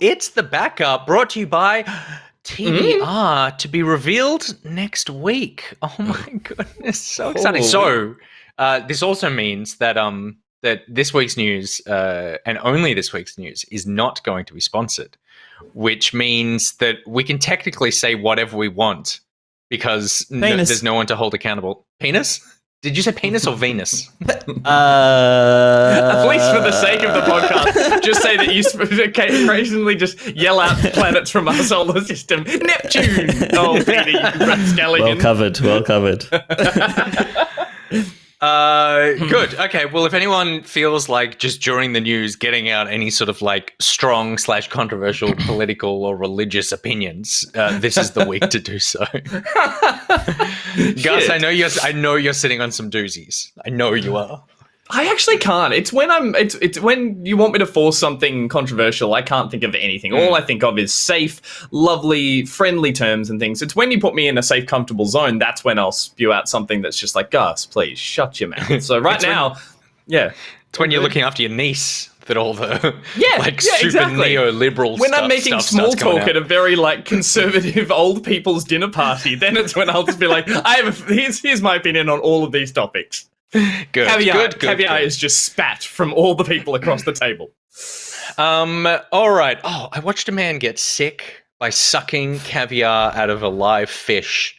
it's the backup brought to you by TBR to be revealed next week. Oh my goodness, so exciting. So this also means that that this week's news and only this week's news is not going to be sponsored, which means that we can technically say whatever we want because there's no one to hold accountable. Penis? Did you say penis or Venus? At least for the sake of the podcast, just say that you occasionally just yell out planets from our solar system. Neptune! Oh, Peter, you rapscallion. Well covered. Good. Okay. Well, if anyone feels like just during the news getting out any sort of like strong / controversial political or religious opinions, this is the week to do so. Gus, I know you're sitting on some doozies. I know you are. I actually can't. It's when you want me to force something controversial, I can't think of anything. All I think of is safe, lovely, friendly terms and things. It's when you put me in a safe, comfortable zone, that's when I'll spew out something that's just like, Gus, please shut your mouth. So It's when you're looking after your niece that all the super exactly. neoliberal when stuff. I'm making small talk at a very like conservative old people's dinner party, then it's when I'll just be like, here's my opinion on all of these topics. Good. Caviar is just spat from all the people across the table. All right. Oh, I watched a man get sick by sucking caviar out of a live fish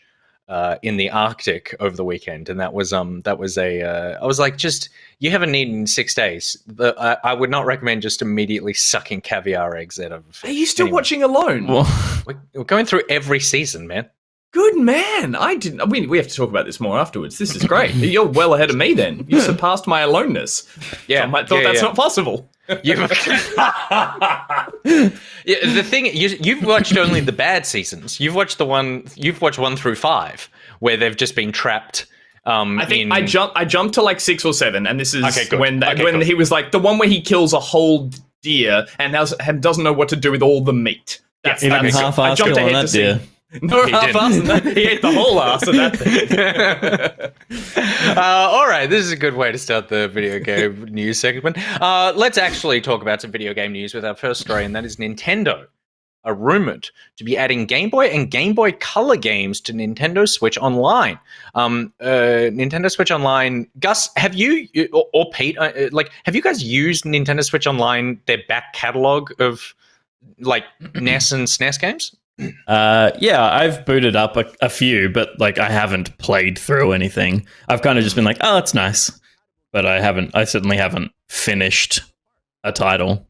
in the Arctic over the weekend, and I was like, just you haven't eaten in 6 days. I would not recommend just immediately sucking caviar eggs out of a fish. Are you still watching Alone? We're going through every season, man. Good man. We have to talk about this more afterwards. This is great. You're well ahead of me then. You surpassed my aloneness. Yeah. So I might thought that's not possible. The thing you've watched only the bad seasons. You've watched 1 through 5 where they've just been trapped. I think I jumped to like 6 or 7, and this is when cool. he was like the one where he kills a whole deer and doesn't know what to do with all the meat. That's half-assed kill on that deer. No, half-ass on that. He ate the whole ass of that thing. All right, this is a good way to start the video game news segment. Let's actually talk about some video game news with our first story, and that is Nintendo are rumored to be adding Game Boy and Game Boy Color games to Nintendo Switch Online. Nintendo Switch Online, Gus, have you or Pete, have you guys used Nintendo Switch Online, their back catalog of like NES and SNES games? I've booted up a few, but like I haven't played through anything. I've kind of just been like, oh, that's nice, but I certainly haven't finished a title.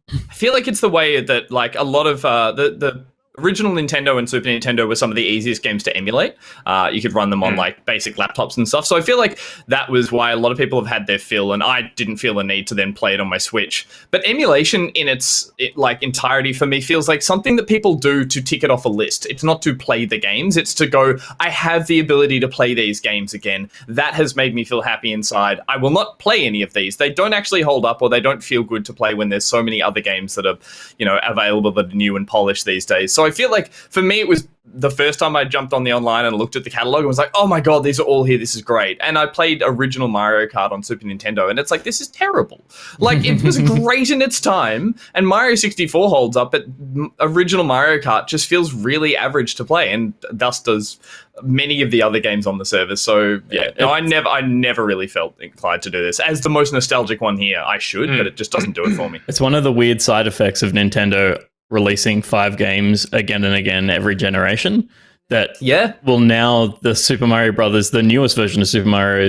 I feel like it's the way that like a lot of the original Nintendo and Super Nintendo were some of the easiest games to emulate. You could run them on like basic laptops and stuff. So I feel like that was why a lot of people have had their fill, and I didn't feel the need to then play it on my Switch. But emulation in its entirety for me feels like something that people do to tick it off a list. It's not to play the games. It's to go, I have the ability to play these games again. That has made me feel happy inside. I will not play any of these. They don't actually hold up, or they don't feel good to play when there's so many other games that are, available that are new and polished these days. So I feel like for me, it was the first time I jumped on the online and looked at the catalog and was like, oh my God, these are all here. This is great. And I played original Mario Kart on Super Nintendo, and it's like, this is terrible. Like, it was great in its time, and Mario 64 holds up, but original Mario Kart just feels really average to play, and thus does many of the other games on the service. So I never really felt inclined to do this. As the most nostalgic one here, I should, but it just doesn't do it for me. It's one of the weird side effects of Nintendo releasing 5 games again and again every generation. Now the Super Mario Brothers, the newest version of Super Mario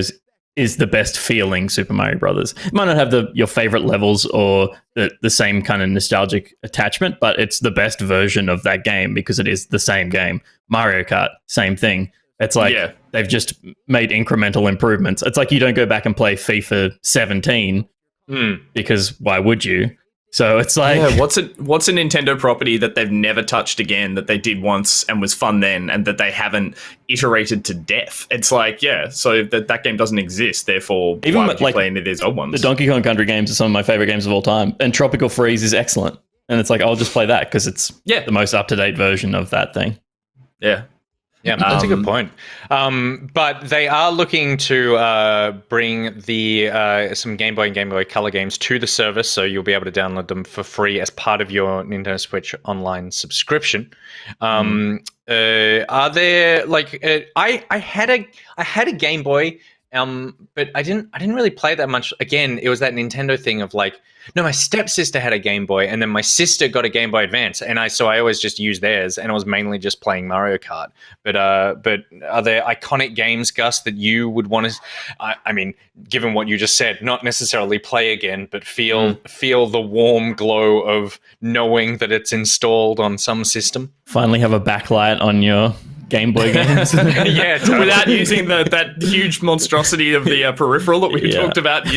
is the best feeling Super Mario Brothers. It might not have your favorite levels or the same kind of nostalgic attachment, but it's the best version of that game because it is the same game. Mario Kart, same thing. It's like they've just made incremental improvements. It's like you don't go back and play FIFA 17 because why would you? So it's like, what's a Nintendo property that they've never touched again, that they did once and was fun then, and that they haven't iterated to death? It's like, so that game doesn't exist. Therefore, even why would you play any of these old ones? The Donkey Kong Country games are some of my favorite games of all time, and Tropical Freeze is excellent. And it's like, I'll just play that because it's the most up to date version of that thing. Yeah. Yeah, that's a good point. But they are looking to bring some Game Boy and Game Boy Color games to the service, so you'll be able to download them for free as part of your Nintendo Switch Online subscription. Are there I had a Game Boy, but I didn't really play it that much. Again, it was that Nintendo thing of like, no, my stepsister had a Game Boy, and then my sister got a Game Boy Advance, and I always just used theirs, and I was mainly just playing Mario Kart. But are there iconic games, Gus, that you would want to? I mean, given what you just said, not necessarily play again, but feel the warm glow of knowing that it's installed on some system. Finally, have a backlight on your Game Boy games. Yeah, totally. Without using that huge monstrosity of the peripheral that we talked about.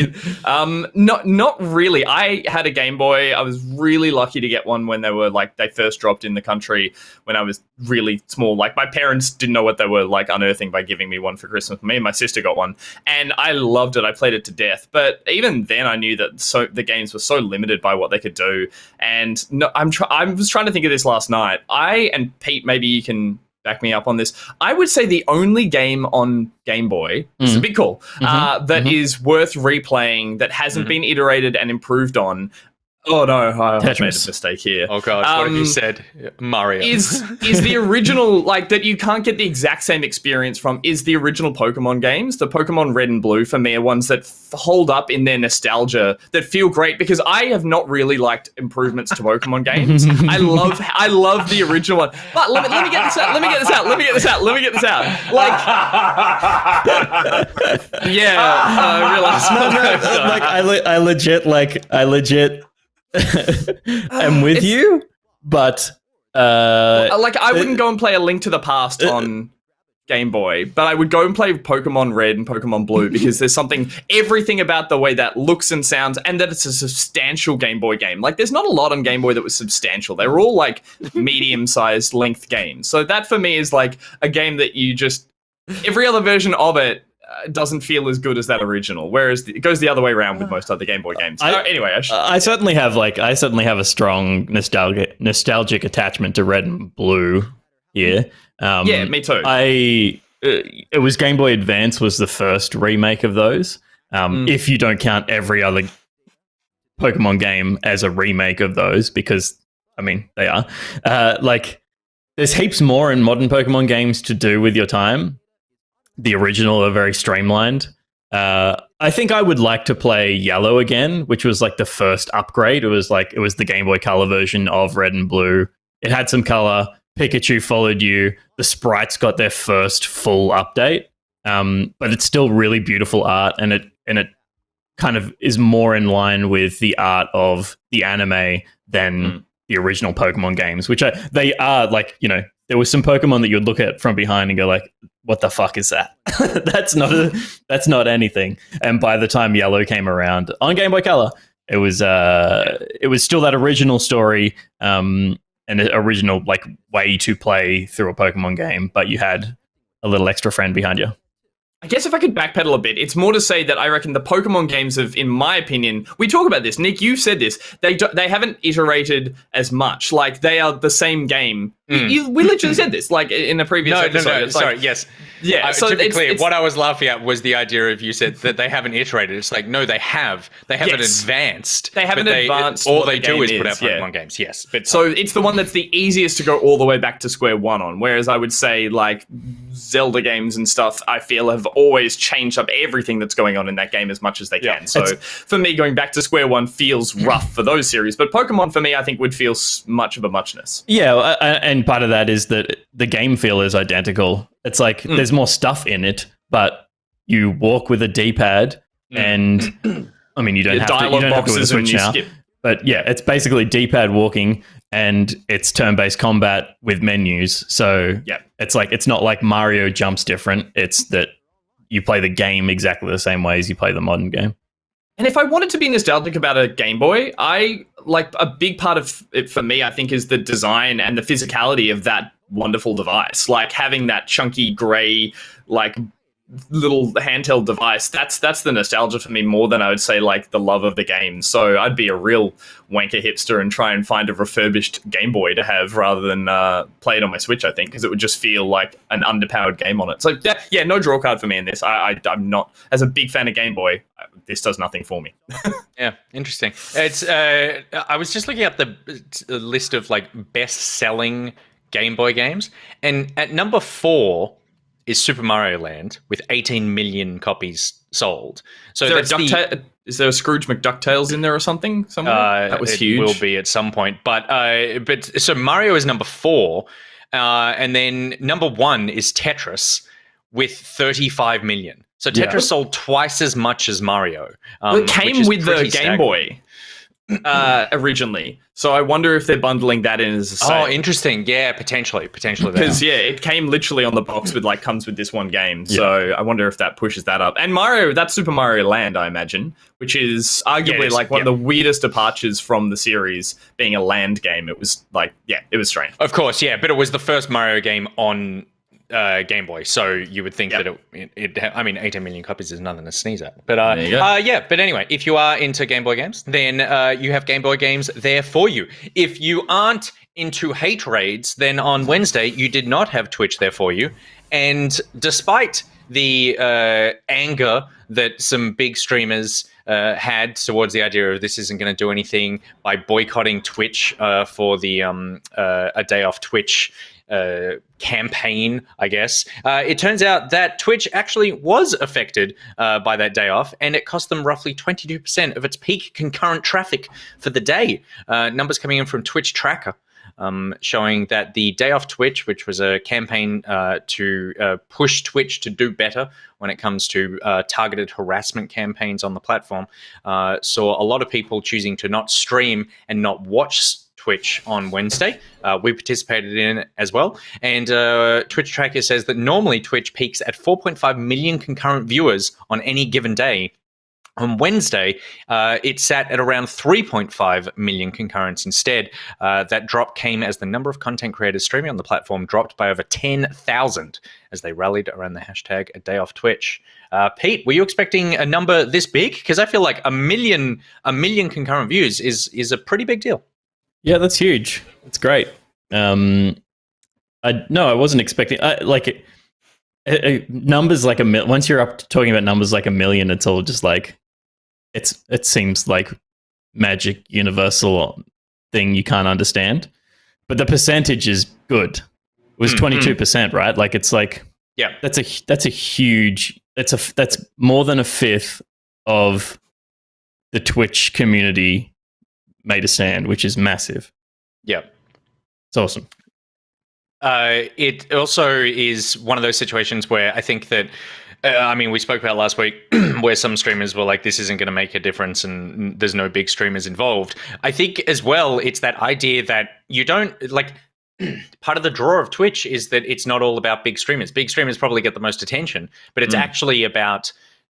Not really. I had a Game Boy. I was really lucky to get one when they first dropped in the country when I was really small. Like, my parents didn't know what they were like unearthing by giving me one for Christmas. Me and my sister got one, and I loved it. I played it to death. But even then, I knew that the games were so limited by what they could do. And I was trying to think of this last night. And Pete, maybe you can back me up on this. I would say the only game on Game Boy, this is a big call, that is worth replaying, that hasn't been iterated and improved on. Oh no, I made a mistake here. Oh god, what have you said? Mario. Is the original, like, that you can't get the exact same experience from, is the original Pokemon games. The Pokemon Red and Blue, for me, are ones that hold up in their nostalgia, that feel great, because I have not really liked improvements to Pokemon games. I love the original one. But let me get this out. Like, I realized. I legit I'm with you, but I wouldn't go and play A Link to the Past on Game Boy, but I would go and play Pokemon Red and Pokemon Blue, because there's everything about the way that looks and sounds, and that it's a substantial Game Boy game. Like, there's not a lot on Game Boy that was substantial. They were all like medium-sized length games. So that for me is like a game that you just, every other version of it doesn't feel as good as that original, whereas it goes the other way around with most other Game Boy games. I certainly have a strong nostalgic attachment to Red and Blue here. Yeah, me too. It was Game Boy Advance was the first remake of those. If you don't count every other Pokemon game as a remake of those, because I mean they are. There's heaps more in modern Pokemon games to do with your time. The original are very streamlined. I think I would like to play Yellow again, which was like the first upgrade. It was the Game Boy Color version of Red and Blue. It had some color. Pikachu followed you. The sprites got their first full update, but it's still really beautiful art, and it kind of is more in line with the art of the anime than the original Pokemon games, which they are like, you know. There was some Pokemon that you'd look at from behind and go like, what the fuck is that? That's not anything. And by the time Yellow came around on Game Boy Color, it was still that original story, and an original like way to play through a Pokemon game, but you had a little extra friend behind you. I guess if I could backpedal a bit, it's more to say that I reckon the Pokemon games have, in my opinion, we talk about this, Nick, you've said this, they haven't iterated as much. Like, they are the same game. We literally said this, like, in a previous episode. No, sorry, yes. Yeah, so to be clear, what I was laughing at was the idea of, you said that they haven't iterated. It's like, no, they have. They haven't advanced. They haven't advanced. All they do is put out Pokemon games, yes. But so it's the one that's the easiest to go all the way back to square one on, whereas I would say, like, Zelda games and stuff, I feel, have always changed up everything that's going on in that game as much as they can. So for me, going back to square one feels rough for those series, but Pokemon, for me, I think would feel much of a muchness. Yeah, and part of that is that the game feel is identical. It's like there's more stuff in it, but you walk with a D-pad, and I mean, you don't have to with a Switch now. But yeah, it's basically D-pad walking, and it's turn-based combat with menus. So it's like, it's not like Mario jumps different. It's that you play the game exactly the same way as you play the modern game. And if I wanted to be nostalgic about a Game Boy, a big part of it for me, I think, is the design and the physicality of that wonderful device. Like, having that chunky gray, like, little handheld device, that's the nostalgia for me more than I would say like the love of the game. So I'd be a real wanker hipster and try and find a refurbished Game Boy to have rather than play it on my Switch, I think, because it would just feel like an underpowered game on it. So yeah, no draw card for me in this. I'm not, as a big fan of Game Boy, this does nothing for me. Yeah, interesting. It's I was just looking at the list of like best-selling Game Boy games, and at number 4 is Super Mario Land with 18 million copies sold. So is there a Scrooge McDucktails in there or something somewhere? That was huge. It will be at some point. But so Mario is number 4, and then number 1 is Tetris with 35 million. So Tetris sold twice as much as Mario. It came with the Game Boy originally. So I wonder if they're bundling that in as a sale. Oh, interesting. Yeah, potentially. Because it came literally on the box with like comes with this one game. So I wonder if that pushes that up. And Mario, that's Super Mario Land, I imagine, which is arguably like one of the weirdest departures from the series, being a land game. It was like, it was strange. Of course, yeah, but it was the first Mario game on Game Boy, so you would think that I mean, 18 million copies is nothing to sneeze at. But but anyway, if you are into Game Boy games, then you have Game Boy games there for you. If you aren't into hate raids, then on Wednesday you did not have Twitch there for you. And despite the anger that some big streamers had towards the idea of this isn't going to do anything by boycotting Twitch for the ADayOffTwitch campaign, I guess. It turns out that Twitch actually was affected by that day off, and it cost them roughly 22% of its peak concurrent traffic for the day. Numbers coming in from Twitch Tracker, showing that the Day Off Twitch, which was a campaign to push Twitch to do better when it comes to targeted harassment campaigns on the platform, saw a lot of people choosing to not stream and not watch Twitch on Wednesday. We participated in it as well. And Twitch Tracker says that normally Twitch peaks at 4.5 million concurrent viewers on any given day. On Wednesday, it sat at around 3.5 million concurrents instead. That drop came as the number of content creators streaming on the platform dropped by over 10,000 as they rallied around the hashtag #ADayOffTwitch. Pete, were you expecting a number this big? Because I feel like a million concurrent views is a pretty big deal. Yeah, that's huge. It's great. I wasn't expecting numbers like once you're up to talking about numbers like 1 million, it's all just like it seems like magic universal thing you can't understand. But the percentage is good. It was 22%, right? Like it's like that's a huge that's more than a fifth of the Twitch community made a stand, which is massive. Yeah. It's awesome. It also is one of those situations where I think that, we spoke about last week where some streamers were like, this isn't going to make a difference and there's no big streamers involved. I think as well, it's that idea that you don't, like, part of the draw of Twitch is that it's not all about big streamers. Big streamers probably get the most attention, but it's actually about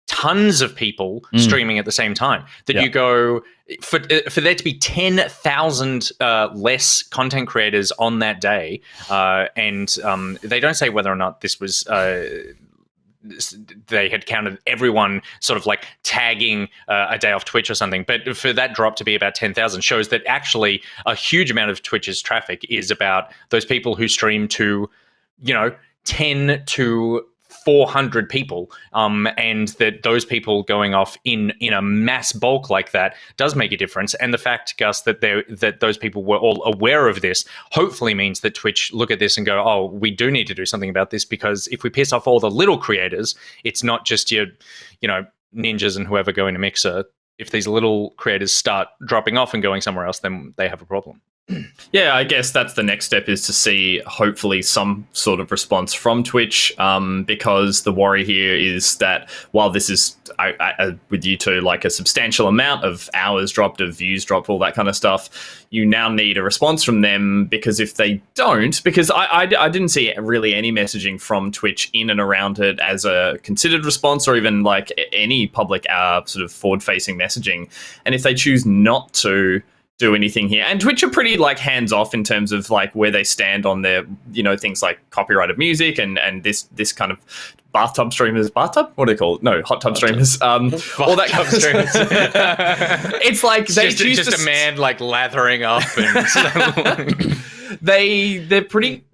tons of people streaming at the same time. That you go for there to be 10,000 less content creators on that day, and they don't say whether or not this was they had counted everyone sort of like tagging a day off Twitch or something, but for that drop to be about 10,000 shows that actually a huge amount of Twitch's traffic is about those people who stream to 10 to 400 people, and that those people going off in a mass bulk like that does make a difference. And the fact, Gus, that those people were all aware of this hopefully means that Twitch look at this and go, oh, we do need to do something about this, because if we piss off all the little creators, it's not just your ninjas and whoever go into Mixer. If these little creators start dropping off and going somewhere else, then they have a problem. Yeah, I guess that's the next step, is to see hopefully some sort of response from Twitch, because the worry here is that while this is, with you two, like a substantial amount of hours dropped, of views dropped, all that kind of stuff, you now need a response from them, because if they don't, because I didn't see really any messaging from Twitch in and around it as a considered response, or even like any public sort of forward-facing messaging, and if they choose not to do anything here. And Twitch are pretty like hands off in terms of like where they stand on their, you know, things like copyrighted music and this kind of bathtub streamers. Bathtub? What do they call it? No, hot tub streamers. All that kind of streamers. It's like they choose just a man like lathering up and they're pretty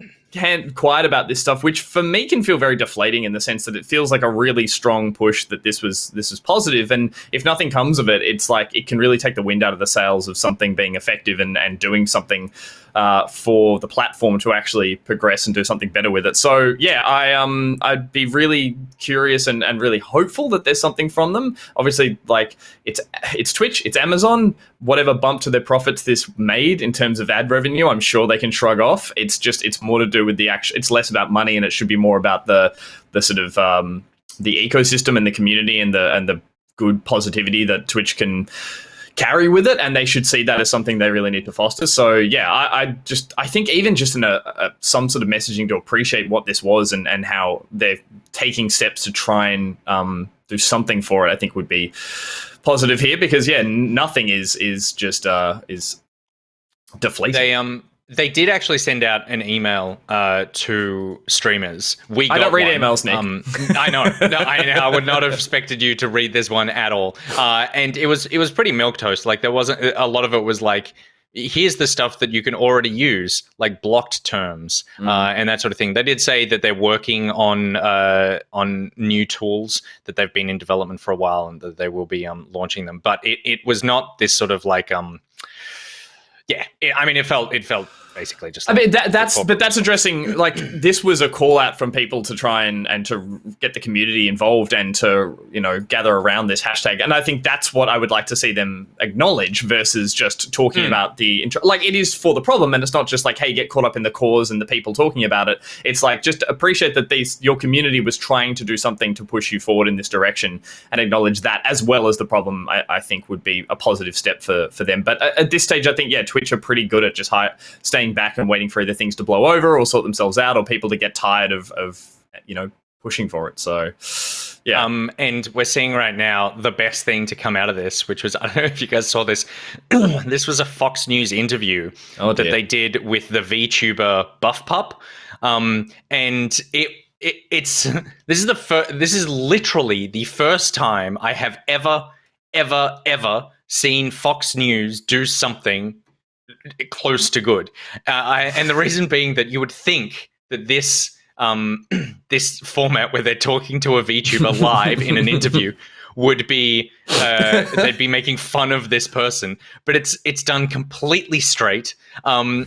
quiet about this stuff, which for me can feel very deflating in the sense that it feels like a really strong push that this was positive, and if nothing comes of it, it's like it can really take the wind out of the sails of something being effective and doing something for the platform to actually progress and do something better with it. So yeah, I'd be really curious and really hopeful that there's something from them. Obviously, like it's Twitch, it's Amazon. Whatever bump to their profits this made in terms of ad revenue, I'm sure they can shrug off. It's more to do with the action. It's less about money, and it should be more about the sort of the ecosystem and the community and the good positivity that Twitch can carry with it, and they should see that as something they really need to foster. So yeah, I think even just in some sort of messaging to appreciate what this was and how they're taking steps to try and do something for it, I think would be positive here, because yeah, nothing is just deflating. They did actually send out an email to streamers. I don't read emails, Nick. I know. No, I would not have expected you to read this one at all. And it was pretty milquetoast. Like there wasn't a lot of it was like, here's the stuff that you can already use, like blocked terms and that sort of thing. They did say that they're working on new tools, that they've been in development for a while, and that they will be launching them. But it was not this sort of like it felt basically just. Like that's addressing, like, this was a call out from people to try and to get the community involved and to, you know, gather around this hashtag. And I think that's what I would like to see them acknowledge versus just talking about like, it is for the problem, and it's not just like, hey, get caught up in the cause and the people talking about it. It's like, just appreciate that your community was trying to do something to push you forward in this direction, and acknowledge that as well as the problem. I think would be a positive step for them. But at this stage, I think Twitch are pretty good at just staying back and waiting for either things to blow over or sort themselves out, or people to get tired of you know, pushing for it. So yeah. And we're seeing right now the best thing to come out of this, which was, I don't know if you guys saw this. This was a Fox News interview that they did with the VTuber Buff Pup, and this is literally the first time I have ever seen Fox News do something close to good, and the reason being that you would think that this this format where they're talking to a VTuber live in an interview would be they'd be making fun of this person, but it's done completely straight. And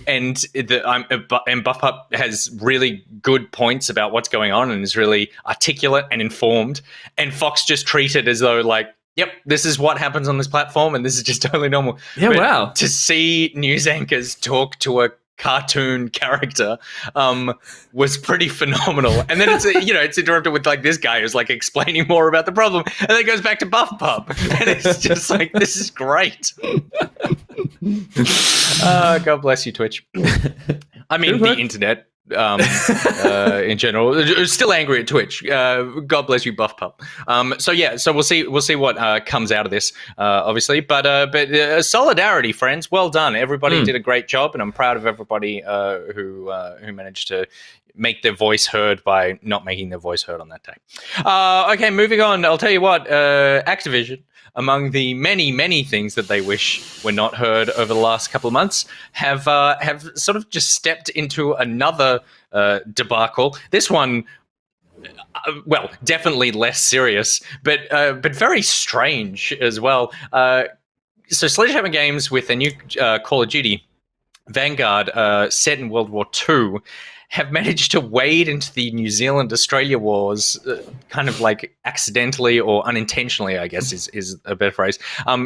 Buff Pup has really good points about what's going on and is really articulate and informed. And Fox just treat it as though like, yep, this is what happens on this platform, and this is just totally normal. Yeah, but wow. To see news anchors talk to a cartoon character was pretty phenomenal. And then it's interrupted with like this guy who's like explaining more about the problem, and then it goes back to Buff Pup, and it's just like, this is great. God bless you, Twitch. I mean, the internet. In general, still angry at Twitch. God bless you, Buff Pup. So we'll see what comes out of this, obviously. But solidarity, friends. Well done. Everybody did a great job, and I'm proud of everybody who managed to make their voice heard by not making their voice heard on that day. Okay, moving on. I'll tell you what. Activision, among the many things that they wish were not heard over the last couple of months, have sort of just stepped into another debacle. This one, well, definitely less serious, but very strange as well. So Sledgehammer Games, with a new Call of Duty, Vanguard, set in World War II, have managed to wade into the New Zealand-Australia wars, kind of like accidentally or unintentionally, I guess is a better phrase.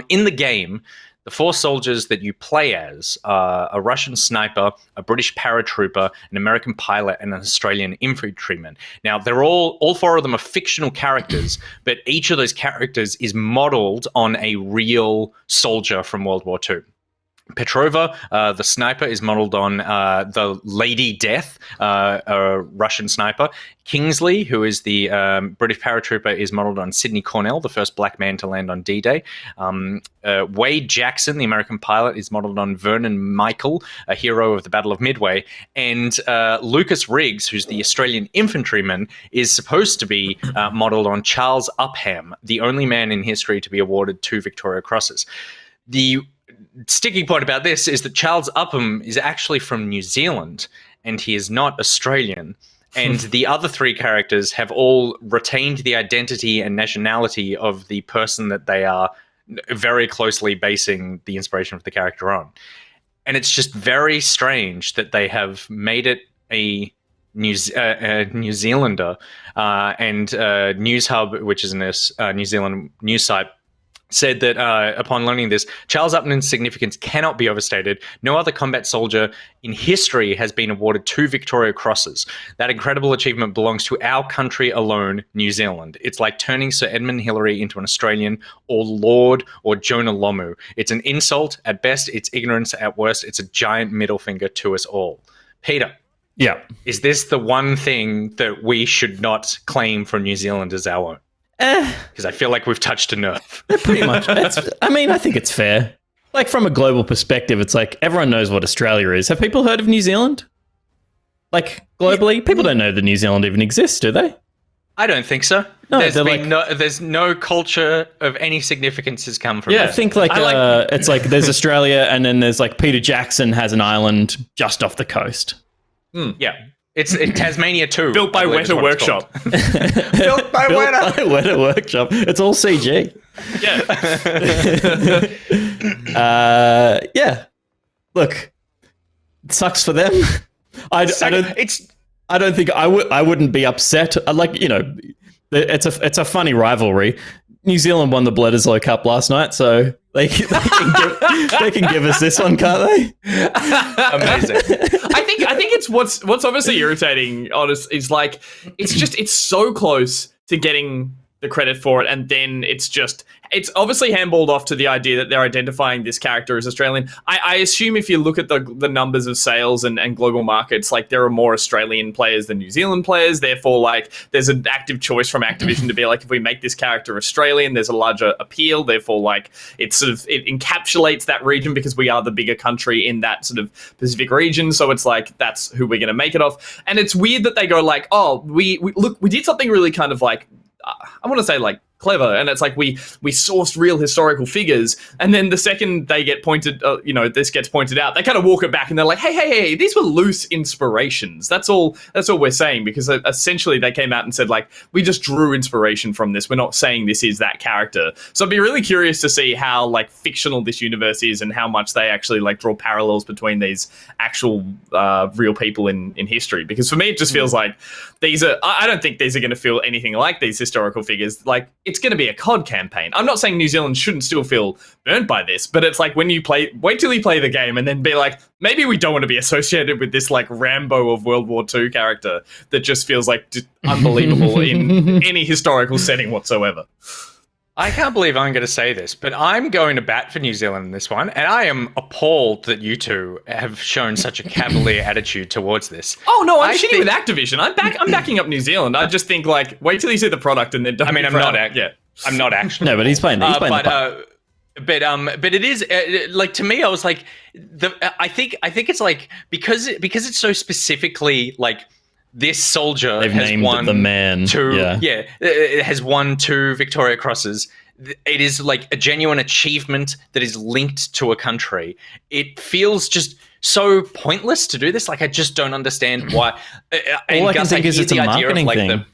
In the game, the four soldiers that you play as are a Russian sniper, a British paratrooper, an American pilot, and an Australian infantryman. Now, they're all four of them are fictional characters, but each of those characters is modeled on a real soldier from World War II. Petrova, the sniper, is modeled on the Lady Death, a Russian sniper. Kingsley, who is the British paratrooper, is modeled on Sidney Cornell, the first black man to land on D-Day. Wade Jackson, the American pilot, is modeled on Vernon Michael, a hero of the Battle of Midway. And Lucas Riggs, who's the Australian infantryman, is supposed to be modeled on Charles Upham, the only man in history to be awarded 2 Victoria Crosses. The sticking point about this is that Charles Upham is actually from New Zealand and he is not Australian. And the other 3 characters have all retained the identity and nationality of the person that they are very closely basing the inspiration of the character on. And it's just very strange that they have made it a New Zealander, and News Hub, which is a New Zealand news site, said that upon learning this, Charles Upman's significance cannot be overstated. No other combat soldier in history has been awarded 2 Victoria Crosses. That incredible achievement belongs to our country alone, New Zealand. It's like turning Sir Edmund Hillary into an Australian, or Lord, or Jonah Lomu. It's an insult at best, it's ignorance at worst, it's a giant middle finger to us all. Peter. Yeah. Is this the one thing that we should not claim from New Zealand as our own? Because I feel like we've touched a nerve. Pretty much. I think it's fair. Like, from a global perspective, it's like everyone knows what Australia is. Have people heard of New Zealand? Like, globally? People don't know that New Zealand even exists, do they? I don't think so. No, there's no culture of any significance has come from Yeah, it. I think it's like there's Australia and then there's like Peter Jackson has an island just off the coast. Yeah. It's Tasmania too. Built by Weta Workshop. Built by Weta Workshop. It's all CG. Yeah. Yeah. Look, it sucks for them. I don't think I wouldn't be upset. It's a funny rivalry. New Zealand won the Bledisloe Cup last night, so they can give us this one, can't they? Amazing. I think it's what's obviously irritating, honest, is like it's so close to getting the credit for it, and then it's obviously handballed off to the idea that they're identifying this character as Australian. I assume if you look at the numbers of sales and global markets, like there are more Australian players than New Zealand players. Therefore, like there's an active choice from Activision to be like, if we make this character Australian, there's a larger appeal. Therefore, like it encapsulates that region because we are the bigger country in that sort of Pacific region. So it's like that's who we're going to make it of. And it's weird that they go like, oh, we did something really kind of like, I want to say like clever, and it's like we sourced real historical figures, and then the second they get pointed, this gets pointed out, they kind of walk it back and they're like, hey, these were loose inspirations. That's all we're saying, because essentially they came out and said like, we just drew inspiration from this. We're not saying this is that character. So I'd be really curious to see how like fictional this universe is and how much they actually like draw parallels between these actual real people in history. Because for me, it just feels like I don't think these are going to feel anything like these historical figures. Like, it's going to be a COD campaign. I'm not saying New Zealand shouldn't still feel burnt by this, but it's like when you wait till you play the game and then be like, maybe we don't want to be associated with this like Rambo of World War II character that just feels like unbelievable in any historical setting whatsoever. I can't believe I'm going to say this, but I'm going to bat for New Zealand in this one, and I am appalled that you two have shown such a cavalier attitude towards this. Oh no, I'm shitting with Activision. I'm backing up New Zealand. I just think like, wait till you see the product and then don't. I mean, I'm not actually. No, but he's playing. He's playing the part. But it is like, to me, I was like, I think it's like because it's so specifically like, this soldier has won the man. It has won 2 Victoria Crosses. It is like a genuine achievement that is linked to a country. It feels just so pointless to do this. Like, I just don't understand why. All I can think is it's a marketing thing.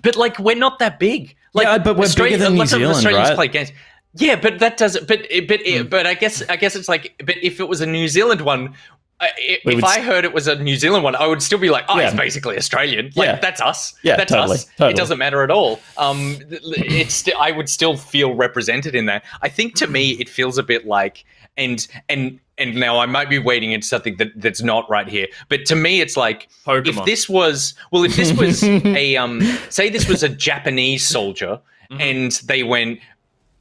But like, we're not that big. Like, yeah, but we're bigger than New Zealand, Australians right? play games. Yeah, but that doesn't. But I guess it's like. But if it was a New Zealand one. If I heard it was a New Zealand one, I would still be like, it's basically Australian. Like, that's us. Yeah, that's totally. us. It doesn't matter at all. I would still feel represented in that. I think to me, it feels a bit like, and now I might be wading into something that's not right here, but to me, it's like, Pokemon. if this was a, say this was a Japanese soldier, and they went,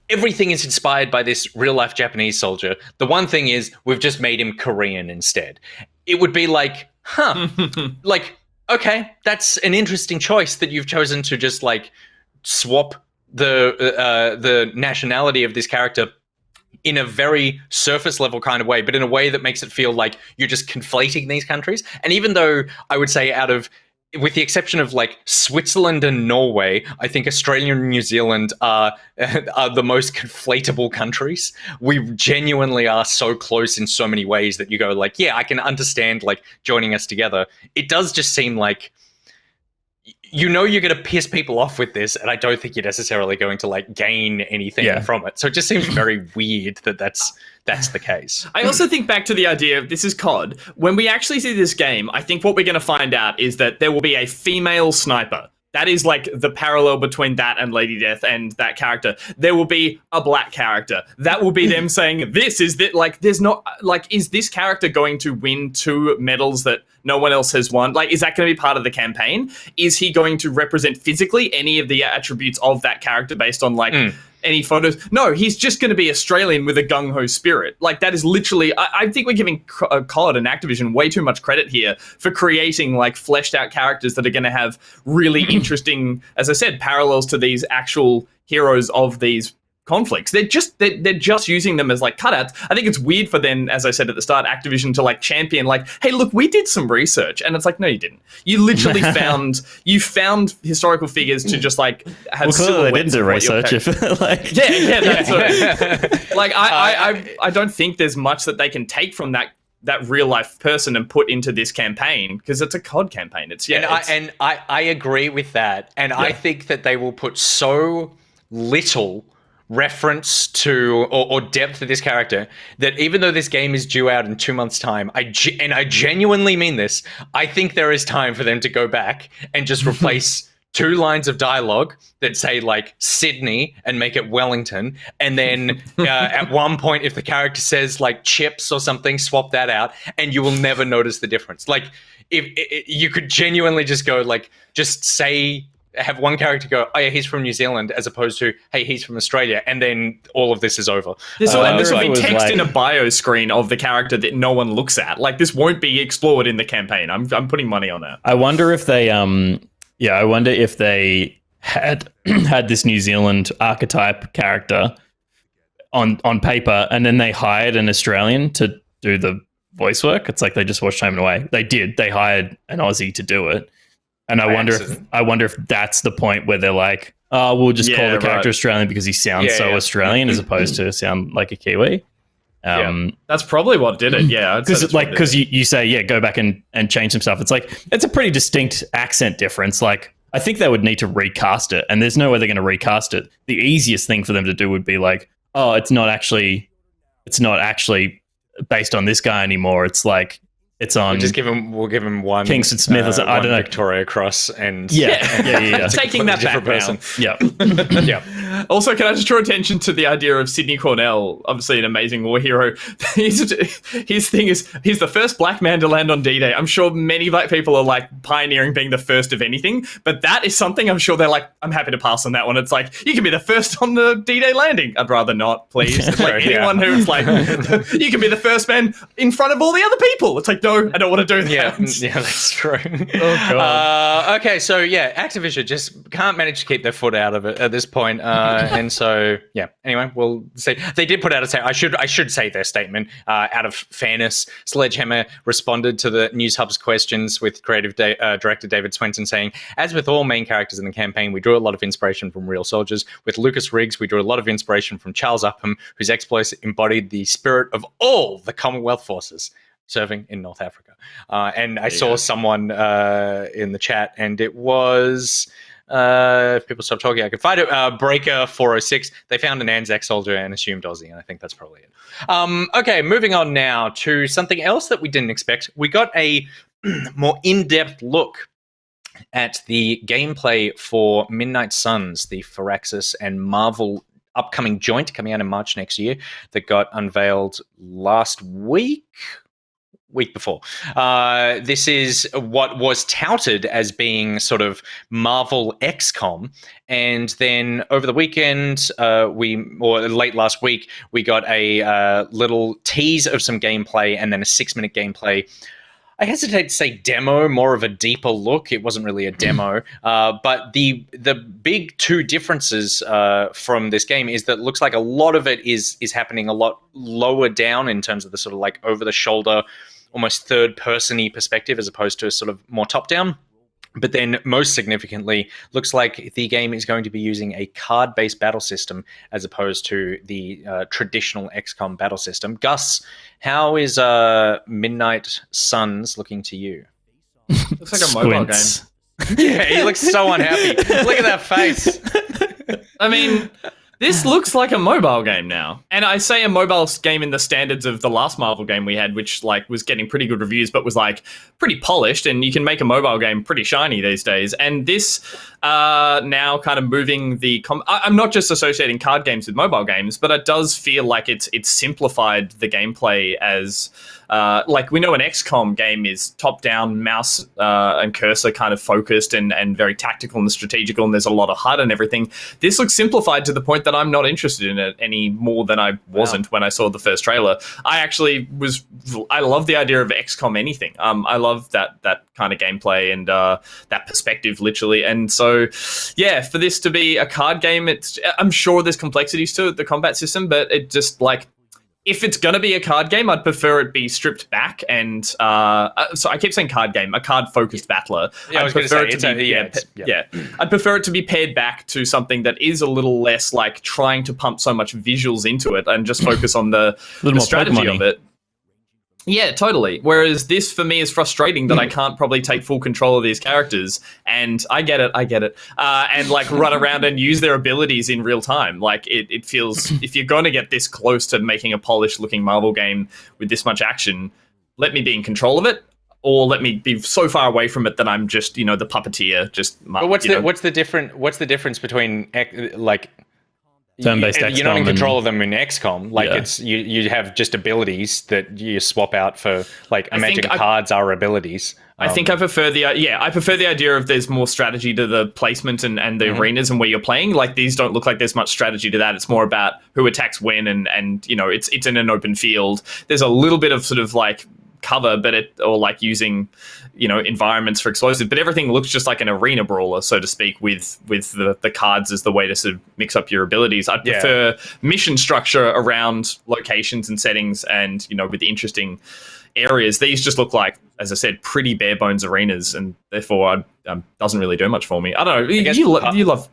everything is inspired by this real life Japanese soldier. The one thing is we've just made him Korean instead. It would be like, like, okay, that's an interesting choice that you've chosen to just like swap the nationality of this character in a very surface level kind of way, but in a way that makes it feel like you're just conflating these countries. And even though I would say with the exception of like Switzerland and Norway, I think Australia and New Zealand are the most conflatable countries. We genuinely are so close in so many ways that you go like, yeah, I can understand like joining us together. It does just seem like, you're going to piss people off with this, and I don't think you're necessarily going to like gain anything from it. So it just seems very weird that that's the case. I also think back to the idea of this is COD. When we actually see this game, I think what we're going to find out is that there will be a female sniper. That is like the parallel between that and Lady Death and that character. There will be a black character. That will be them saying, this is that, like, there's not, like, is this character going to win 2 medals that no one else has won? Like, is that going to be part of the campaign? Is he going to represent physically any of the attributes of that character based on, like, any photos? No, he's just going to be Australian with a gung-ho spirit. Like, that is literally, I think we're giving COD and Activision way too much credit here for creating like fleshed out characters that are going to have really interesting, as I said, parallels to these actual heroes of these conflicts. They're just using them as like cutouts. I think it's weird for them, as I said at the start, Activision to like champion like, hey, look, we did some research, and it's like, no, you didn't. You literally found historical figures to just like have. Well, clearly they didn't do research. If like, that's like I don't think there's much that they can take from that real life person and put into this campaign, because it's a COD campaign. I agree with that, and I think that they will put so little reference to or depth to this character that even though this game is due out in 2 months' time, I genuinely mean this, I think there is time for them to go back and just replace 2 lines of dialogue that say like Sydney and make it Wellington, and then at one point if the character says like chips or something, swap that out, and you will never notice the difference. Like if you could genuinely just go like, just say, have one character go, oh yeah, he's from New Zealand, as opposed to, hey, he's from Australia, and then all of this is over. This will be text in a bio screen of the character that no one looks at. Like, this won't be explored in the campaign. I'm putting money on that. I wonder if they had this New Zealand archetype character on paper, and then they hired an Australian to do the voice work. It's like they just watched Home and Away. They hired an Aussie to do it. And I wonder if that's the point where they're like, oh, we'll just call the character Australian because he sounds Australian as opposed to sound like a Kiwi. That's probably what did it. Yeah, because you say go back and change some stuff. It's like, it's a pretty distinct accent difference. Like, I think they would need to recast it, and there's no way they're going to recast it. The easiest thing for them to do would be like, oh, it's not actually based on this guy anymore. It's like, it's on. We'll give him one Kingston Smith. I don't know, Victoria Cross, and taking that back person. Yeah. Also, can I just draw attention to the idea of Sidney Cornell, obviously an amazing war hero. His thing is, he's the first black man to land on D-Day. I'm sure many black people are like pioneering being the first of anything, but that is something I'm sure they're like, I'm happy to pass on that one. It's like, you can be the first on the D-Day landing. I'd rather not, please. It's like anyone who's like, you can be the first man in front of all the other people. It's like, no, I don't want to do that. Yeah, that's true. Oh, God. Okay, so Activision just can't manage to keep their foot out of it at this point. And so, anyway, we'll see. They did put out a statement. I should say their statement. Out of fairness, Sledgehammer responded to the News Hub's questions with creative director David Swenson saying, as with all main characters in the campaign, we drew a lot of inspiration from real soldiers. With Lucas Riggs, we drew a lot of inspiration from Charles Upham, whose exploits embodied the spirit of all the Commonwealth forces serving in North Africa. And I saw someone in the chat, and it was... if people stop talking, I could find it. Breaker 406. They found an Anzac soldier and assumed Aussie, and I think that's probably it. Okay, moving on now to something else that we didn't expect. We got a more in-depth look at the gameplay for Midnight Suns, the Firaxis and Marvel upcoming joint coming out in March next year that got unveiled last week. week before. This is what was touted as being sort of Marvel XCOM, and then over the weekend, or late last week, we got a little tease of some gameplay, and then a 6-minute gameplay. I hesitate to say demo, more of a deeper look. It wasn't really a demo, but the big two differences from this game is that it looks like a lot of it is happening a lot lower down in terms of the sort of like over the shoulder, almost third person-y perspective as opposed to a sort of more top down. But then most significantly, looks like the game is going to be using a card-based battle system as opposed to the traditional XCOM battle system. Gus, how is Midnight Suns looking to you? Looks like a mobile game. Yeah, he looks so unhappy. Look at that face. I mean, this looks like a mobile game now. And I say a mobile game in the standards of the last Marvel game we had, which like was getting pretty good reviews, but was like pretty polished, and you can make a mobile game pretty shiny these days. And this now kind of moving the... I'm not just associating card games with mobile games, but it does feel like it's simplified the gameplay as... like we know an XCOM game is top-down, mouse and cursor kind of focused and very tactical and strategical, and there's a lot of HUD and everything. This looks simplified to the point that I'm not interested in it any more than I wasn't when I saw the first trailer. I love the idea of XCOM anything. I love that kind of gameplay and that perspective, literally. And so, yeah, for this to be a card game, I'm sure there's complexities to the combat system, but it just like... If it's going to be a card game, I'd prefer it be stripped back and... so I keep saying card game, a card-focused battler. Yeah, I'd prefer it to be pared back to something that is a little less like trying to pump so much visuals into it and just focus on the strategy of it. Yeah, totally. Whereas this, for me, is frustrating that I can't probably take full control of these characters, and I get it, and like run around and use their abilities in real time. Like it feels, if you're going to get this close to making a polished-looking Marvel game with this much action, let me be in control of it, or let me be so far away from it that I'm just, the puppeteer. But what's the difference between like? Turn-based XCOM. You're not in control of them in XCOM. Like it's you have just abilities that you swap out for. Like imagine cards are abilities. I think I prefer the idea of there's more strategy to the placement and the arenas and where you're playing. Like these don't look like there's much strategy to that. It's more about who attacks when and it's in an open field. There's a little bit of sort of like cover, or like using environments for explosives, but everything looks just like an arena brawler, so to speak, with the cards as the way to sort of mix up your abilities. I'd prefer mission structure around locations and settings and with interesting areas. These just look like, as I said, pretty bare bones arenas, and therefore doesn't really do much for me. I don't know. You love.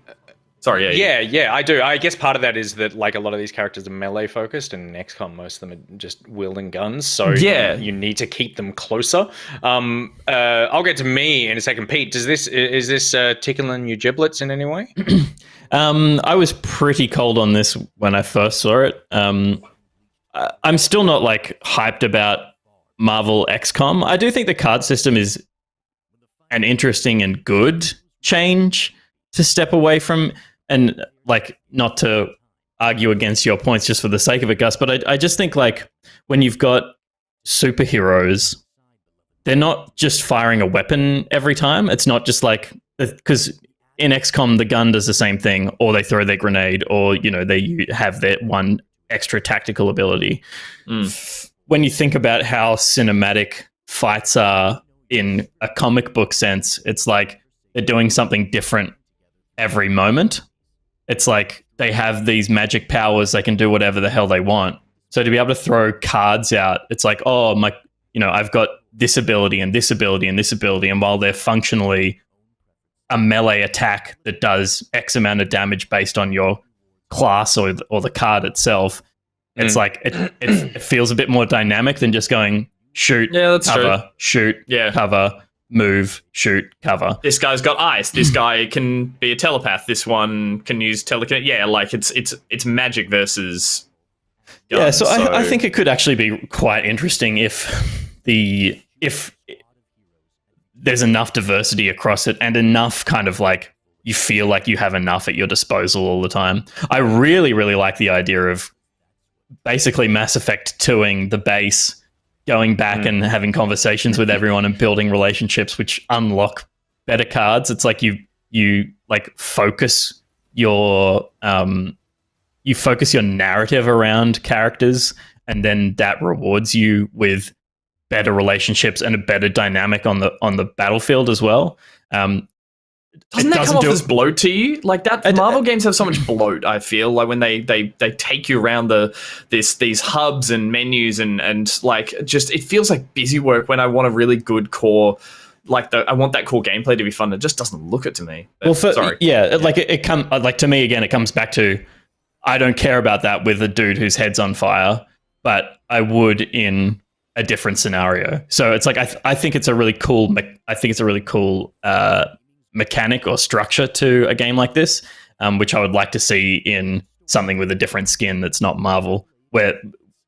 Sorry, yeah, I do. I guess part of that is that like a lot of these characters are melee focused, and in XCOM most of them are just wielding guns. So you need to keep them closer. I'll get to me in a second. Pete, is this tickling your giblets in any way? I was pretty cold on this when I first saw it. I'm still not like hyped about Marvel XCOM. I do think the card system is an interesting and good change to step away from. And like, not to argue against your points just for the sake of it, Gus, but I just think like when you've got superheroes, they're not just firing a weapon every time. It's not just like, because in XCOM, the gun does the same thing, or they throw their grenade, or, they have their one extra tactical ability. When you think about how cinematic fights are in a comic book sense, it's like they're doing something different every moment. It's like they have these magic powers, they can do whatever the hell they want. So to be able to throw cards out, it's like, oh my, I've got this ability and this ability and this ability, and while they're functionally a melee attack that does X amount of damage based on your class or the card itself, it's like it feels a bit more dynamic than just going shoot, cover, shoot, cover, move, shoot, cover. This guy's got ice. This guy can be a telepath. This one can use telekinetic. Yeah, like it's magic versus guns. Yeah, so I think it could actually be quite interesting if there's enough diversity across it and enough kind of like you feel like you have enough at your disposal all the time. I really, really like the idea of basically Mass Effect 2ing the base going back and having conversations with everyone and building relationships which unlock better cards. It's like you like focus your narrative around characters, and then that rewards you with better relationships and a better dynamic on the battlefield as well. Doesn't that come off as bloat to you? Like that, Marvel games have so much bloat. I feel like when they take you around these hubs and menus and like just it feels like busy work when I want a really good core. Like I want that core gameplay to be fun. It just doesn't look it to me. But, like to me again, it comes back to I don't care about that with a dude whose head's on fire, but I would in a different scenario. So it's like I think it's a really cool. Mechanic or structure to a game like this, which I would like to see in something with a different skin that's not Marvel, where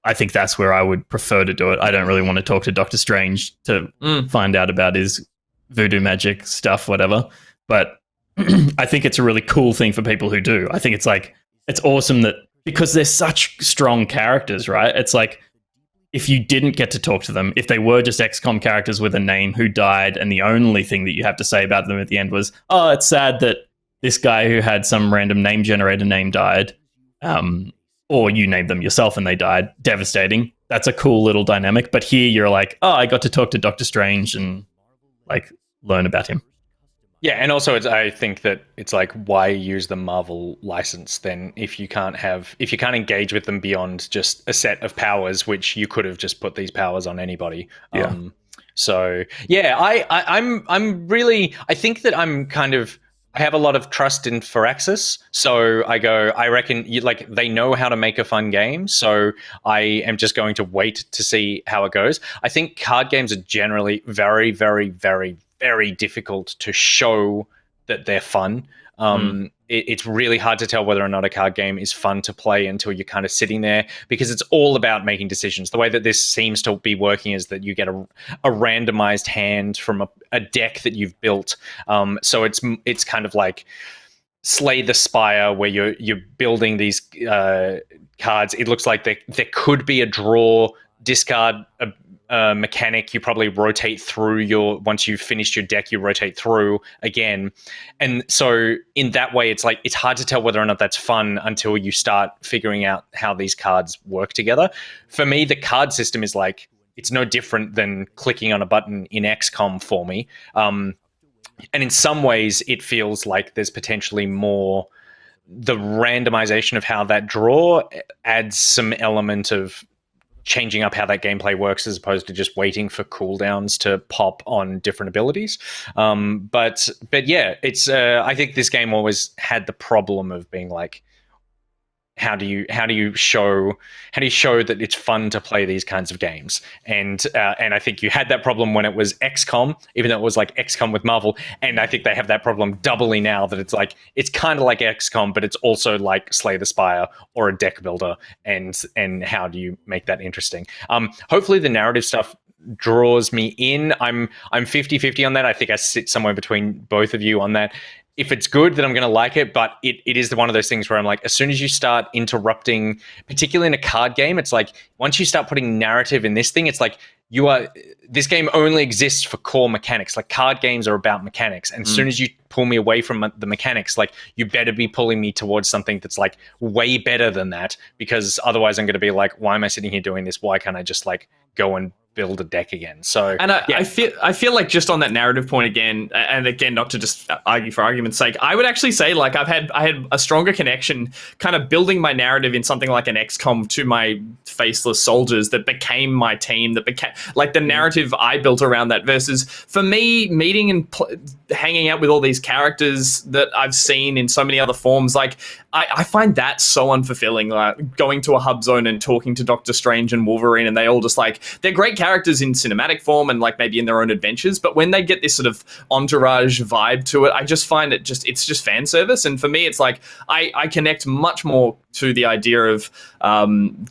I think that's where I would prefer to do it. I don't really want to talk to Doctor Strange to find out about his voodoo magic stuff, whatever. But I think it's a really cool thing for people who do. I think it's awesome that because they're such strong characters, right? It's like, if you didn't get to talk to them, if they were just XCOM characters with a name who died and the only thing that you have to say about them at the end was, oh, it's sad that this guy who had some random name generator name died, or you named them yourself and they died, devastating. That's a cool little dynamic. But here you're like, oh, I got to talk to Doctor Strange and like learn about him. Yeah, and also I think that it's like, why use the Marvel license then if you can't engage with them beyond just a set of powers, which you could have just put these powers on anybody. Yeah. So yeah, I think that I have a lot of trust in Firaxis. So I reckon they know how to make a fun game. So I am just going to wait to see how it goes. I think card games are generally very, very, very, very difficult to show that they're fun. It's really hard to tell whether or not a card game is fun to play until you're kind of sitting there, because it's all about making decisions. The way that this seems to be working is that you get a randomized hand from a deck that you've built. So it's kind of like Slay the Spire, where you're building these cards. It looks like there could be a draw, discard mechanic. You probably rotate through once you've finished your deck, you rotate through again. And so in that way, it's like, it's hard to tell whether or not that's fun until you start figuring out how these cards work together. For me, the card system is like, it's no different than clicking on a button in XCOM for me. And in some ways it feels like there's potentially more, the randomization of how that draw adds some element of changing up how that gameplay works, as opposed to just waiting for cooldowns to pop on different abilities. But yeah, it's I think this game always had the problem of being like, how do you show that it's fun to play these kinds of games? And I think you had that problem when it was XCOM, even though it was like XCOM with Marvel. And I think they have that problem doubly now, that it's like, it's kind of like XCOM, but it's also like Slay the Spire or a deck builder. And how do you make that interesting? Hopefully the narrative stuff draws me in. I'm 50-50 on that. I think I sit somewhere between both of you on that. If it's good, then I'm going to like it. But it is one of those things where I'm like, as soon as you start interrupting, particularly in a card game, it's like, once you start putting narrative in this thing, it's like, this game only exists for core mechanics. Like, card games are about mechanics. And as soon as you pull me away from the mechanics, like, you better be pulling me towards something that's like way better than that, because otherwise I'm going to be like, why am I sitting here doing this? Why can't I just like go and build a deck again? So, and I feel like, just on that narrative point again, and again, not to just argue for argument's sake, I would actually say, like, I had a stronger connection kind of building my narrative in something like an XCOM to my faceless soldiers that became my team, that became like the narrative I built around that, versus for me meeting and hanging out with all these characters that I've seen in so many other forms. Like, I find that so unfulfilling, like going to a hub zone and talking to Doctor Strange and Wolverine, and they all just like, they're great characters in cinematic form and like maybe in their own adventures, but when they get this sort of entourage vibe to it, I just find it's just fan service. And for me, it's like I connect much more to the idea of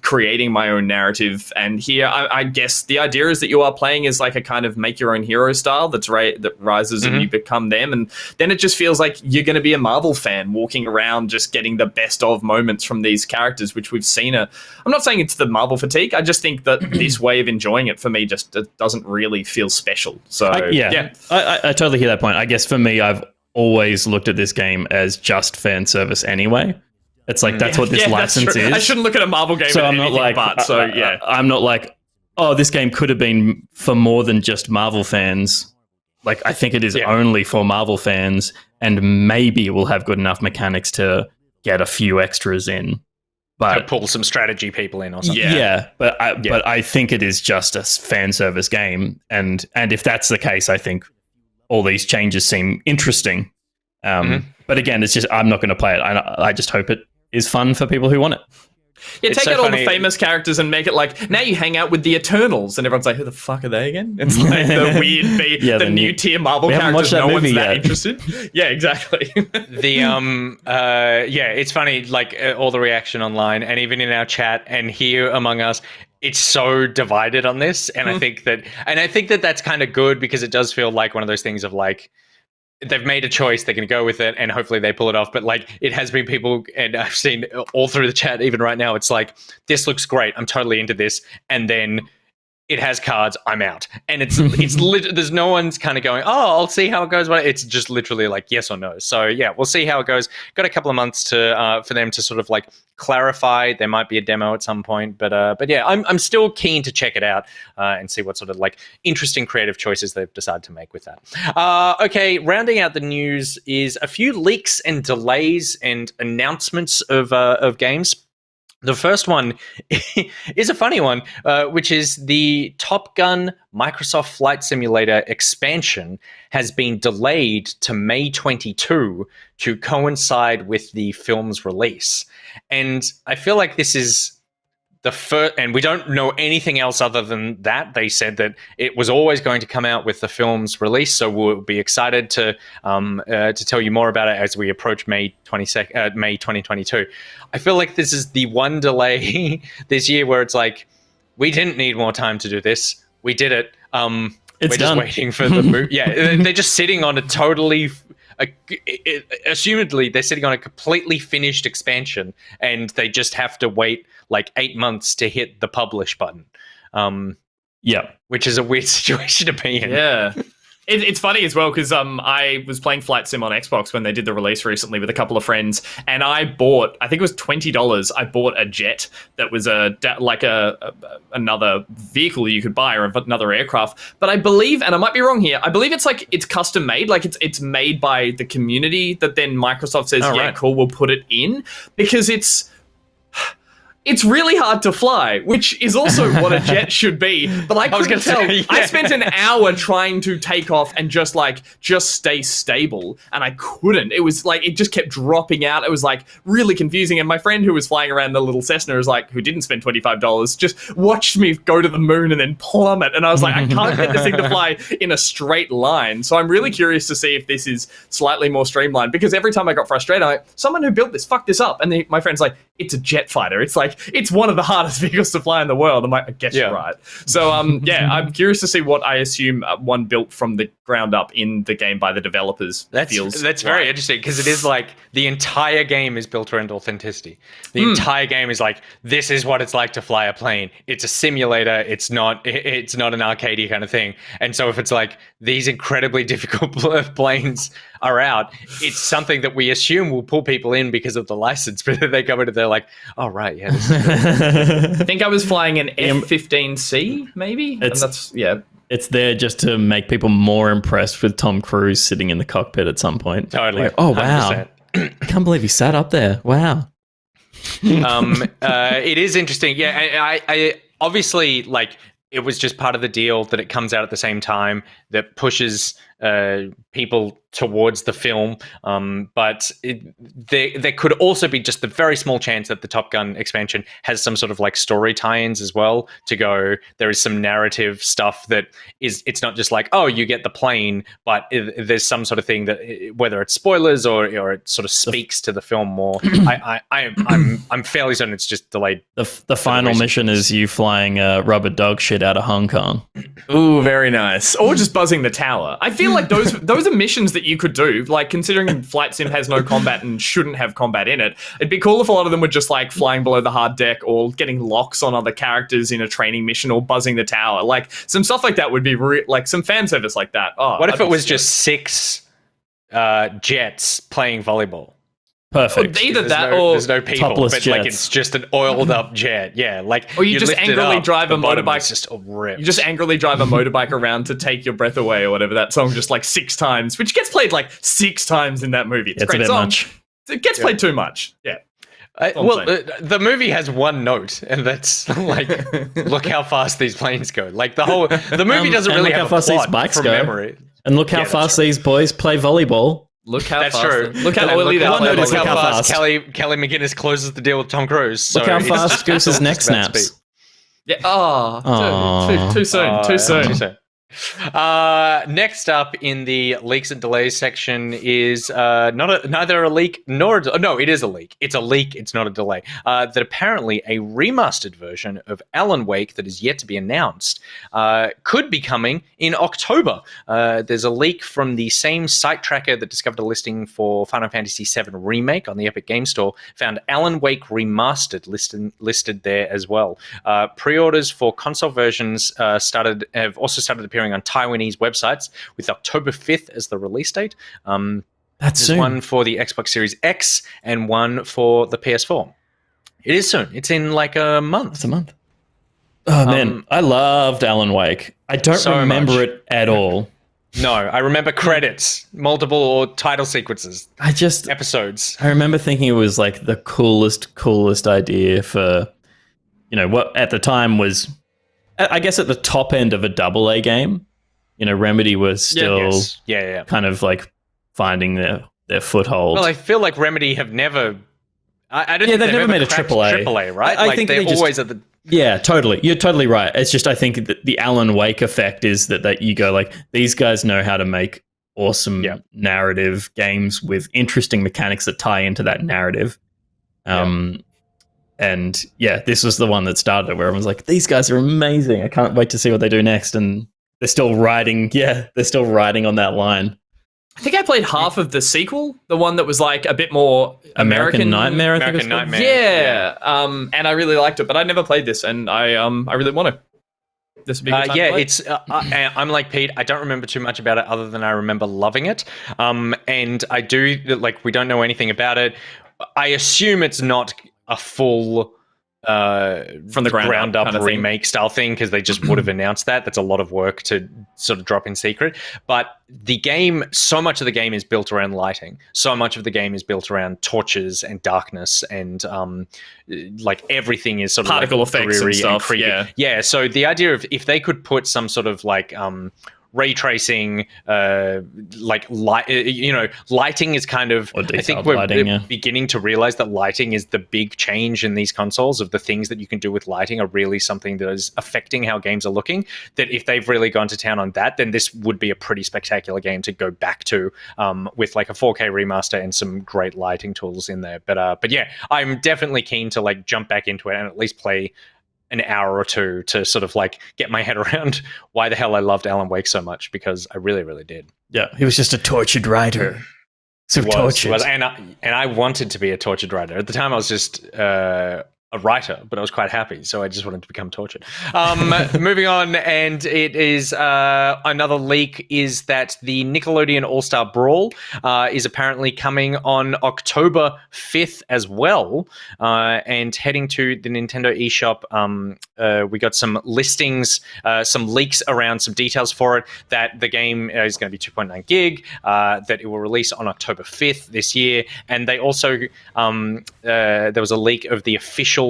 creating my own narrative. And here, I guess the idea is that you are playing as like a kind of make your own hero style that rises and you become them. And then it just feels like you're going to be a Marvel fan walking around just getting the best of moments from these characters, which we've seen. I'm not saying it's the Marvel fatigue. I just think that this way of enjoying it for me just doesn't really feel special. So I totally hear that point. I guess for me, I've always looked at this game as just fan service anyway. It's like that's what this license is. I shouldn't look at a Marvel game. So I'm not like, I'm not like, oh, this game could have been for more than just Marvel fans. Like, I think it is only for Marvel fans, and maybe it will have good enough mechanics to get a few extras in. But to pull some strategy people in or something. But I think it is just a fan service game, and if that's the case, I think all these changes seem interesting. But again, it's just I'm not going to play it. I just hope it is fun for people who want it. Yeah, take out all the famous characters and make it like, now you hang out with the Eternals, and everyone's like, who the fuck are they again? It's like the weird, the new tier Marvel characters. No one's that interested. Yeah, exactly. It's funny, like all the reaction online and even in our chat and here among us, it's so divided on this. And I think that that's kind of good, because it does feel like one of those things of like, they've made a choice, they're going to go with it, and hopefully they pull it off. But like, it has been people, and I've seen all through the chat, even right now, it's like, this looks great, I'm totally into this, and then it has cards, I'm out. And it's there's no one's kind of going, oh, I'll see how it goes. But it's just literally like yes or no. So yeah, we'll see how it goes. Got a couple of months to for them to sort of like clarify. There might be a demo at some point, but yeah, I'm still keen to check it out and see what sort of like interesting creative choices they've decided to make with that. Okay, rounding out the news is a few leaks and delays and announcements of games. The first one is a funny one, which is the Top Gun Microsoft Flight Simulator expansion has been delayed to May 22 to coincide with the film's release. And I feel like this is the first, and we don't know anything else other than that. They said that it was always going to come out with the film's release, so we'll be excited to tell you more about it as we approach May 2022. I feel like this is the one delay this year where it's like, we didn't need more time to do this. We did it. We're just waiting for the movie. Yeah, they're just sitting on a totally... assumedly, they're sitting on a completely finished expansion, and they just have to wait like 8 months to hit the publish button. Which is a weird situation to be in. Yeah. It's funny as well, because I was playing Flight Sim on Xbox when they did the release recently with a couple of friends, and I bought, I think it was $20, I bought a jet that was another vehicle you could buy, or another aircraft. But I believe, and I might be wrong here, I believe it's like it's custom made, like it's made by the community that then Microsoft says, cool, we'll put it in, because it's really hard to fly, which is also what a jet should be. But I couldn't tell. I spent an hour trying to take off and just stay stable, and I couldn't. It was like, it just kept dropping out. It was like really confusing. And my friend who was flying around the little Cessna is like, who didn't spend $25, just watched me go to the moon and then plummet. And I was like, I can't get this thing to fly in a straight line. So I'm really curious to see if this is slightly more streamlined, because every time I got frustrated, I'm like, someone who built this fucked this up. And my friend's like, it's a jet fighter. It's like, it's one of the hardest vehicles to fly in the world. I'm like, I guess you're right. So, I'm curious to see what I assume one built from the ground up in the game by the developers feels. That's very interesting, because it is like the entire game is built around authenticity. The entire game is like, this is what it's like to fly a plane. It's a simulator. It's not an arcadey kind of thing. And so if it's like these incredibly difficult planes are out, it's something that we assume will pull people in because of the license. But then they come in and they're like, oh, right, yeah, this is cool. I think I was flying an F-15C, maybe? It's there just to make people more impressed with Tom Cruise sitting in the cockpit at some point. Totally. Like, oh, wow. I can't believe he sat up there. Wow. It is interesting. Yeah, I obviously, like, it was just part of the deal that it comes out at the same time that pushes people towards the film, but there could also be just the very small chance that the Top Gun expansion has some sort of like story tie-ins as well to go. There is some narrative stuff that it's not just like, oh, you get the plane, but there's some sort of thing that whether it's spoilers or it sort of speaks to the film more. I'm fairly certain it's just delayed. The final mission is you flying rubber dog shit out of Hong Kong. Ooh, very nice. Or just buzzing the tower. I feel like those are missions that you could do. Like, considering Flight Sim has no combat and shouldn't have combat in it, it'd be cool if a lot of them were just like flying below the hard deck or getting locks on other characters in a training mission or buzzing the tower. Like, some stuff like that would be like some fan service like that. Oh, what if it was just 6 jets playing volleyball? Perfect. Either that or or there's no people, topless but jets. like it's just an oiled up jet. Yeah, like or you just lift it angrily up, drive a the bottom motorbike. is just ripped. You just angrily drive a motorbike around to take your breath away or whatever. That song just like 6 times, which gets played like 6 times in that movie. It's a great a bit song. much. It gets played too much. Yeah. The movie has one note, and that's like, look how fast these planes go. Like the movie doesn't really have a plot from memory. And look how fast these boys play volleyball. Look how that's fast. true. Look how oily that look is. how fast Kelly McGinnis closes the deal with Tom Cruise. So look how fast Goose's neck snaps. Yeah. Oh, too soon. Too soon. Next up in the leaks and delays section is neither a leak nor no, it is a leak. It's a leak. It's not a delay. That apparently a remastered version of Alan Wake that is yet to be announced could be coming in October. There's a leak from the same site tracker that discovered a listing for Final Fantasy VII Remake on the Epic Game Store. Found Alan Wake Remastered listed there as well. Pre-orders for console versions have also started appearing on Taiwanese websites with October 5th as the release date. That's There's soon. one for the Xbox Series X and one for the PS4. It is soon. It's in like a month. It's a month. Oh, man. I loved Alan Wake. I don't remember it at all. No, I remember credits, multiple or title sequences, episodes. I remember thinking it was like the coolest idea for, what at the time was, I guess, at the top end of a AA game. Remedy was still kind of like finding their foothold. Well, I feel like Remedy have never. I don't think they've never made a AAA. AAA, right? I think they're always at the. Yeah, totally. You're totally right. It's just I think that the Alan Wake effect is that you go like, these guys know how to make awesome narrative games with interesting mechanics that tie into that narrative. And this was the one that started it, where everyone's like, these guys are amazing. I can't wait to see what they do next. And they're still riding. Yeah, they're still riding on that line. I think I played half of the sequel, the one that was like a bit more American Nightmare. American Nightmare. Yeah. And I really liked it, but I never played this, and I really want to. This would be a good time to play. It's. I'm like Pete. I don't remember too much about it, other than I remember loving it. And I do we don't know anything about it. I assume it's not a full. From the ground up kind of remake style thing, because they just would have announced that. That's a lot of work to sort of drop in secret. But the game, so much of the game is built around lighting. So much of the game is built around torches and darkness, and everything is sort of particle effects and stuff. Yeah. So the idea of if they could put some sort of ray tracing, lighting is kind of. I think we're beginning to realize that lighting is the big change in these consoles. Of the things that you can do with lighting are really something that is affecting how games are looking. That if they've really gone to town on that, then this would be a pretty spectacular game to go back to, with like a 4K remaster and some great lighting tools in there. But yeah, I'm definitely keen to jump back into it and at least play an hour or two to sort of get my head around why the hell I loved Alan Wake so much, because I really, really did. Yeah, he was just a tortured writer. So tortured. And I wanted to be a tortured writer. At the time, I was just a writer, but I was quite happy, so I just wanted to become tortured. Moving on, and it is another leak is that the Nickelodeon All-Star Brawl is apparently coming on October 5th as well, and heading to the Nintendo eShop. We got some listings, some leaks around some details for it, that the game is going to be 2.9 gig, that it will release on October 5th this year, and they also, there was a leak of the official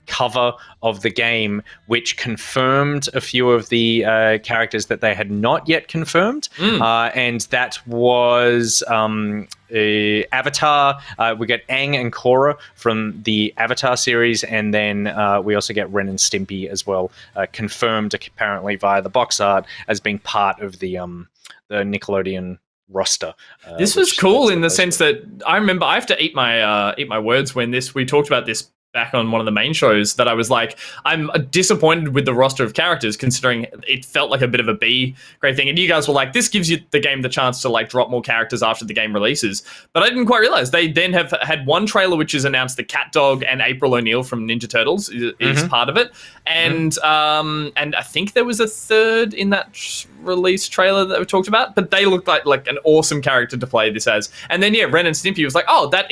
cover of the game, which confirmed a few of the characters that they had not yet confirmed. And that was Avatar. We get Aang and Korra from the Avatar series, and then we also get Ren and Stimpy as well, confirmed apparently via the box art as being part of the Nickelodeon roster. This was cool in the sense that I remember I have to eat my words when we talked about this back on one of the main shows, that I was like, I'm disappointed with the roster of characters considering it felt like a bit of a B grade thing. And you guys were like, this gives you the game the chance to like drop more characters after the game releases. But I didn't quite realize they then have had one trailer which has announced that CatDog and April O'Neil from Ninja Turtles is part of it. And and I think there was a third in that release trailer that we talked about, but they looked like an awesome character to play this as. And then Ren and Stimpy was like, oh, that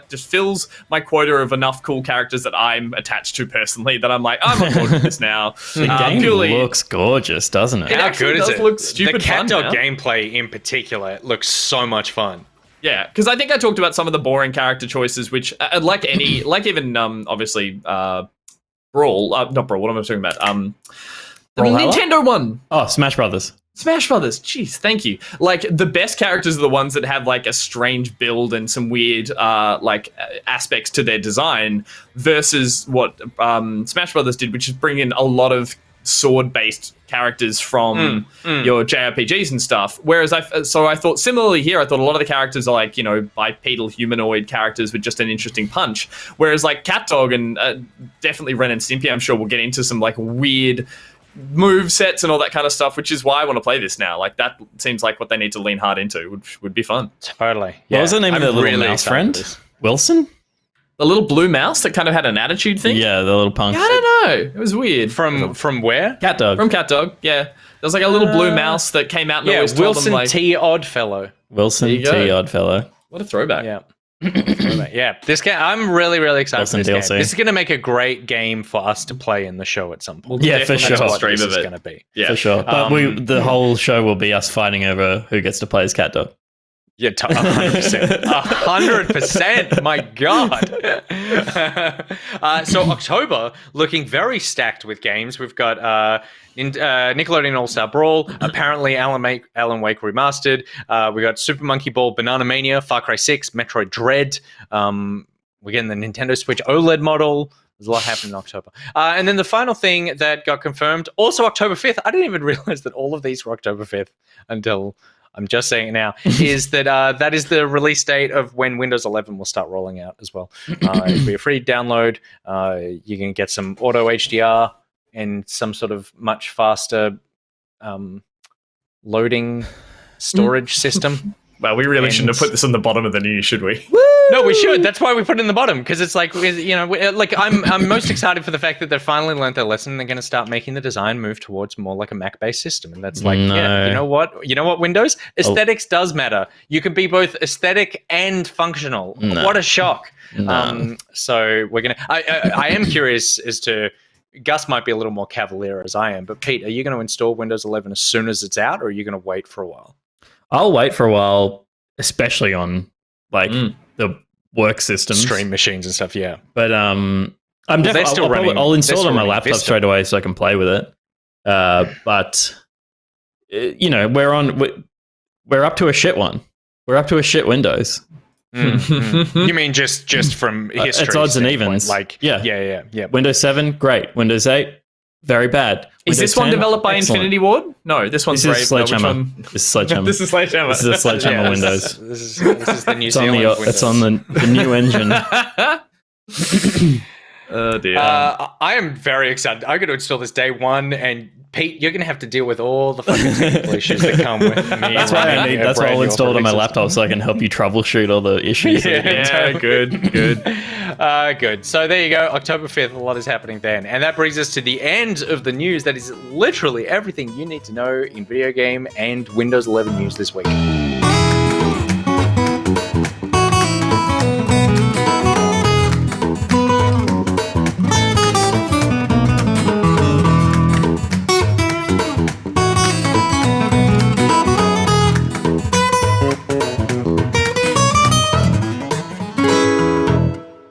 just fills my quota of enough cool characters that I'm attached to personally, that I'm like, I'm on board with this now. The game looks gorgeous, doesn't it? How good is it? Look stupid the CatDog fun gameplay in particular looks so much fun. Yeah, because I think I talked about some of the boring character choices, which obviously Brawl, not Brawl, what am I talking about? The Nintendo one. Oh, Smash Brothers. Smash Brothers. Jeez, thank you. Like, the best characters are the ones that have like a strange build and some weird aspects to their design, versus what Smash Brothers did, which is bring in a lot of sword-based characters from your JRPGs and stuff. Whereas I thought similarly here, I thought a lot of the characters are like, bipedal humanoid characters with just an interesting punch. Whereas like CatDog and definitely Ren and Stimpy, I'm sure we'll get into some like weird move sets and all that kind of stuff, which is why I want to play this now. Like, that seems like what they need to lean hard into, which would be fun. Totally. Yeah. What was the name of the little mouse friend? Wilson? The little blue mouse that kind of had an attitude thing? Yeah, the little punk. Yeah, I don't know. It was weird. From where? CatDog. From CatDog, yeah. There was like a little blue mouse that came out and always told Wilson them like... T. Oddfellow. Wilson T. Oddfellow. What a throwback. Yeah. Yeah, this game, I'm really, really excited for this game. This is going to make a great game for us to play in the show at some point. Yeah, for sure. That's what this is going to be. Yeah, for sure. But the whole show will be us fighting over who gets to play as CatDog. Yeah, 100%. 100%. My God. So October looking very stacked with games. We've got Nickelodeon All-Star Brawl, apparently Alan Wake Remastered. We got Super Monkey Ball, Banana Mania, Far Cry 6, Metroid Dread. We're getting the Nintendo Switch OLED model. There's a lot happening in October. And then the final thing that got confirmed, also October 5th. I didn't even realize that all of these were October 5th until... I'm just saying it now, is that that is the release date of when Windows 11 will start rolling out as well. It'll be a free download. You can get some auto HDR and some sort of much faster loading storage system. Well, we really shouldn't have put this on the bottom of the news, should we? No, we should. That's why we put it in the bottom, because it's like, I'm most excited for the fact that they've finally learned their lesson. They're going to start making the design move towards more like a Mac-based system, and that's like, yeah, you know what, Windows, aesthetics does matter. You can be both aesthetic and functional. No. What a shock! No. So we're gonna. I am curious as to. Gus might be a little more cavalier as I am, but Pete, are you going to install Windows 11 as soon as it's out, or are you going to wait for a while? I'll wait for a while, especially on like the work systems, stream machines and stuff. Yeah, but I'll install it on my laptop straight away so I can play with it. But we're up to a shit one. We're up to a shit Windows. You mean just from history? It's odds and evens. Like yeah. Windows 7, great. Windows 8, very bad. Is this one developed by Infinity Ward? No, this one's Sledgehammer. This is Sledgehammer. This is Sledgehammer. This is a Sledgehammer Windows. This is the New Zealand Windows. It's on the new engine. Oh dear. I am very excited. I'm going to install this day one, and Pete, you're going to have to deal with all the fucking technical issues that come with me. That's why I'll install it on my laptop so I can help you troubleshoot all the issues. Yeah, good. Good. So there you go. October 5th, a lot is happening then. And that brings us to the end of the news. That is literally everything you need to know in video game and Windows 11 news this week.